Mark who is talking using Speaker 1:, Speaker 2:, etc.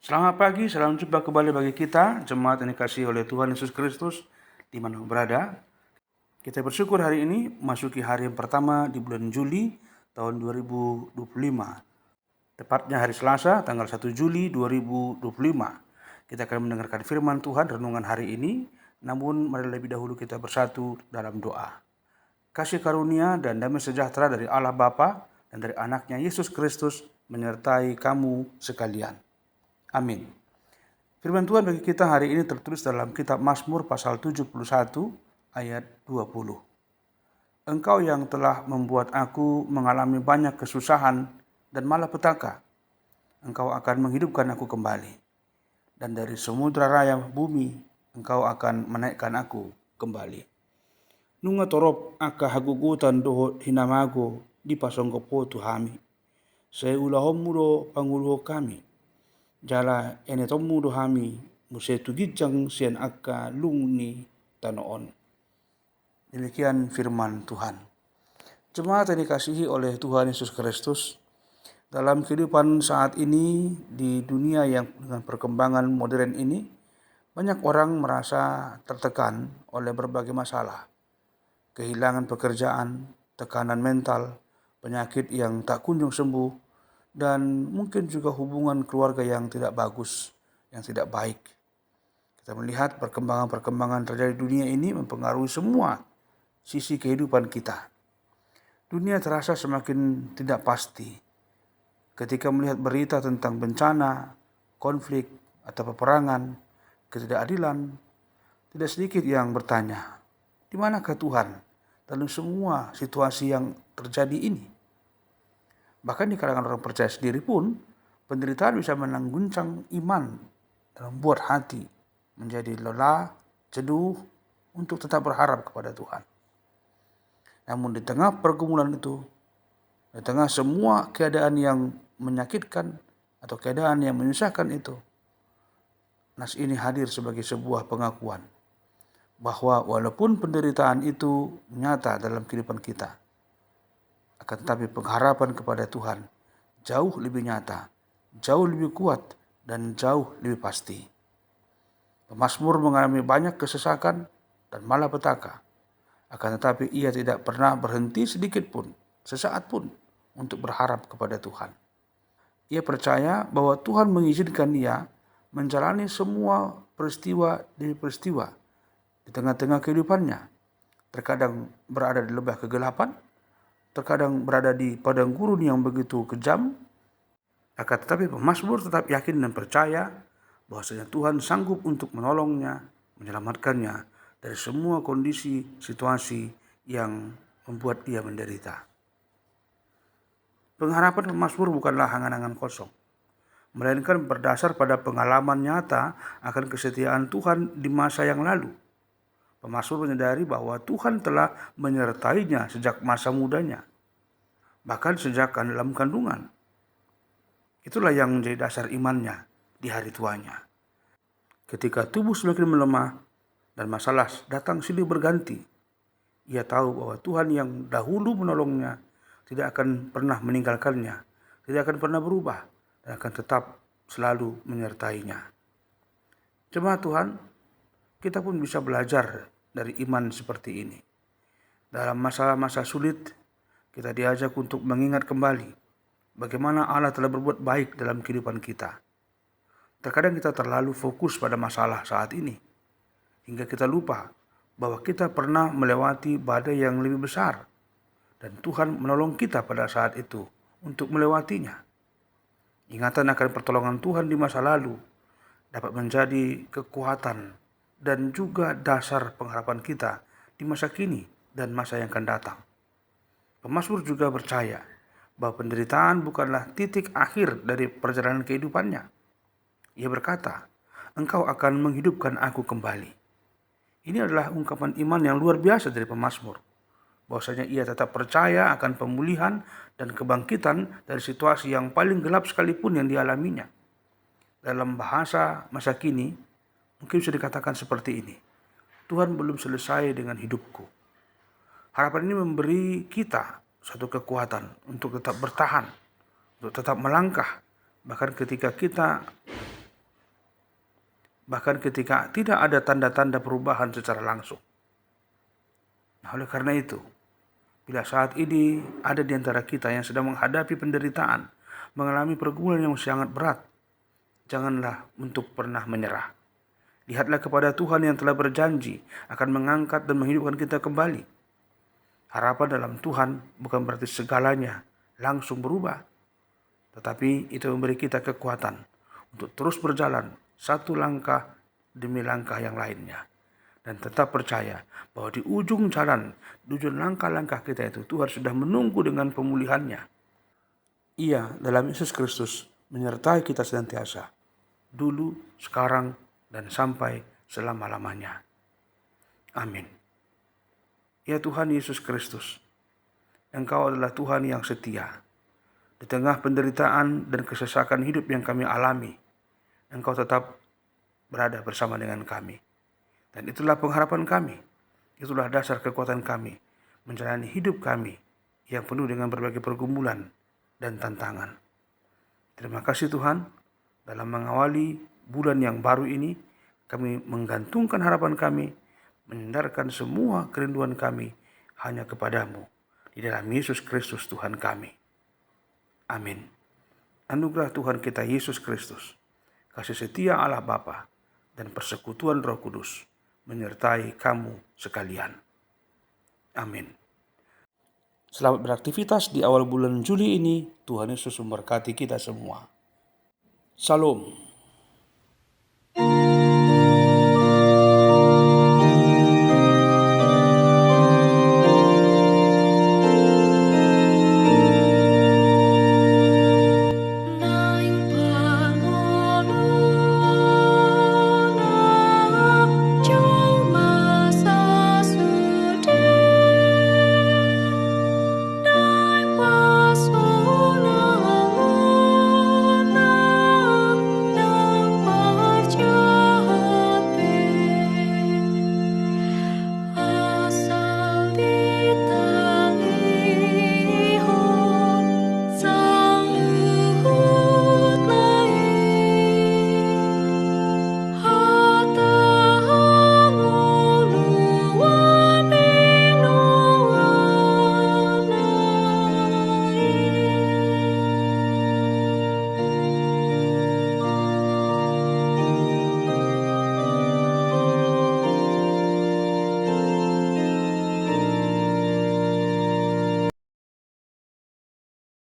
Speaker 1: Selamat pagi, salam jumpa kembali bagi kita, jemaat yang dikasihi oleh Tuhan Yesus Kristus, di mana berada. Kita bersyukur hari ini masuki hari yang pertama di bulan Juli tahun 2025. Tepatnya hari Selasa, tanggal 1 Juli 2025. Kita akan mendengarkan firman Tuhan renungan hari ini, namun mari lebih dahulu kita bersatu dalam doa. Kasih karunia dan damai sejahtera dari Allah Bapa dan dari anaknya Yesus Kristus menyertai kamu sekalian. Amin. Firman Tuhan bagi kita hari ini tertulis dalam kitab Mazmur pasal 71 ayat 20. Engkau yang telah membuat aku mengalami banyak kesusahan dan malapetaka, Engkau akan menghidupkan aku kembali. Dan dari samudra raya bumi, Engkau akan menaikkan aku kembali. Nunga torop aka hagugutan doho hinamago di pasongkopo tuhami. Saya ulahomuro panguluho kami. Jala ene tomu dohami musetu gijang sian akka lungni tanoon. Demikian firman Tuhan. Jemaat yang dikasihi oleh Tuhan Yesus Kristus, dalam kehidupan saat ini di dunia yang dengan perkembangan modern ini, banyak orang merasa tertekan oleh berbagai masalah. Kehilangan pekerjaan, tekanan mental, penyakit yang tak kunjung sembuh, dan mungkin juga hubungan keluarga yang tidak bagus, yang tidak baik. Kita melihat perkembangan-perkembangan terjadi di dunia ini mempengaruhi semua sisi kehidupan kita. Dunia terasa semakin tidak pasti. Ketika melihat berita tentang bencana, konflik, atau peperangan, ketidakadilan, tidak sedikit yang bertanya, di manakah Tuhan dalam semua situasi yang terjadi ini? Bahkan di kalangan orang percaya sendiri pun, penderitaan bisa menangguncang iman dan membuat hati menjadi lelah, jenuh untuk tetap berharap kepada Tuhan. Namun di tengah pergumulan itu, di tengah semua keadaan yang menyakitkan atau keadaan yang menyusahkan itu, nas ini hadir sebagai sebuah pengakuan bahwa walaupun penderitaan itu nyata dalam kehidupan kita, akan tetapi pengharapan kepada Tuhan jauh lebih nyata, jauh lebih kuat, dan jauh lebih pasti. Pemazmur mengalami banyak kesesakan dan malapetaka, akan tetapi ia tidak pernah berhenti sedikit pun, sesaat pun, untuk berharap kepada Tuhan. Ia percaya bahwa Tuhan mengizinkan ia menjalani semua peristiwa demi peristiwa di tengah-tengah kehidupannya. Terkadang berada di lembah kegelapan, terkadang berada di padang gurun yang begitu kejam, akan tetapi pemazmur tetap yakin dan percaya bahwasanya Tuhan sanggup untuk menolongnya, menyelamatkannya dari semua kondisi, situasi yang membuat dia menderita. Pengharapan pemazmur bukanlah angan-angan kosong, melainkan berdasar pada pengalaman nyata akan kesetiaan Tuhan di masa yang lalu. Pemazmur menyadari bahwa Tuhan telah menyertainya sejak masa mudanya, bahkan sejak dalam kandungan. Itulah yang menjadi dasar imannya di hari tuanya. Ketika tubuh semakin melemah dan masalah datang silih berganti, ia tahu bahwa Tuhan yang dahulu menolongnya tidak akan pernah meninggalkannya, tidak akan pernah berubah, dan akan tetap selalu menyertainya. Jemaat Tuhan, kita pun bisa belajar dari iman seperti ini. Dalam masa-masa sulit, kita diajak untuk mengingat kembali bagaimana Allah telah berbuat baik dalam kehidupan kita. Terkadang kita terlalu fokus pada masalah saat ini, hingga kita lupa bahwa kita pernah melewati badai yang lebih besar, dan Tuhan menolong kita pada saat itu untuk melewatinya. Ingatan akan pertolongan Tuhan di masa lalu dapat menjadi kekuatan dan juga dasar pengharapan kita di masa kini dan masa yang akan datang. Pemazmur juga percaya bahwa penderitaan bukanlah titik akhir dari perjalanan kehidupannya. Ia berkata, Engkau akan menghidupkan aku kembali. Ini adalah ungkapan iman yang luar biasa dari pemazmur, bahwasanya ia tetap percaya akan pemulihan dan kebangkitan dari situasi yang paling gelap sekalipun yang dialaminya. Dalam bahasa masa kini, mungkin bisa dikatakan seperti ini, Tuhan belum selesai dengan hidupku. Harapan ini memberi kita satu kekuatan untuk tetap bertahan, untuk tetap melangkah, bahkan ketika kita bahkan ketika tidak ada tanda-tanda perubahan secara langsung. Nah, oleh karena itu, bila saat ini ada di antara kita yang sedang menghadapi penderitaan, mengalami pergumulan yang sangat berat, janganlah untuk pernah menyerah. Lihatlah kepada Tuhan yang telah berjanji akan mengangkat dan menghidupkan kita kembali. Harapan dalam Tuhan bukan berarti segalanya langsung berubah, tetapi itu memberi kita kekuatan untuk terus berjalan satu langkah demi langkah yang lainnya. Dan tetap percaya bahwa di ujung jalan, di ujung langkah-langkah kita itu, Tuhan sudah menunggu dengan pemulihannya. Ia dalam Yesus Kristus menyertai kita senantiasa, dulu, sekarang, dan sampai selama-lamanya. Amin. Ya Tuhan Yesus Kristus, Engkau adalah Tuhan yang setia. Di tengah penderitaan dan kesesakan hidup yang kami alami, Engkau tetap berada bersama dengan kami. Dan itulah pengharapan kami, itulah dasar kekuatan kami menjalani hidup kami yang penuh dengan berbagai pergumulan dan tantangan. Terima kasih Tuhan, dalam mengawali bulan yang baru ini, kami menggantungkan harapan kami, menyandarkan semua kerinduan kami hanya kepadamu, di dalam Yesus Kristus Tuhan kami. Amin. Anugerah Tuhan kita Yesus Kristus, kasih setia Allah Bapa, dan persekutuan Roh Kudus menyertai kamu sekalian. Amin. Selamat beraktivitas di awal bulan Juli ini. Tuhan Yesus memberkati kita semua. Salam.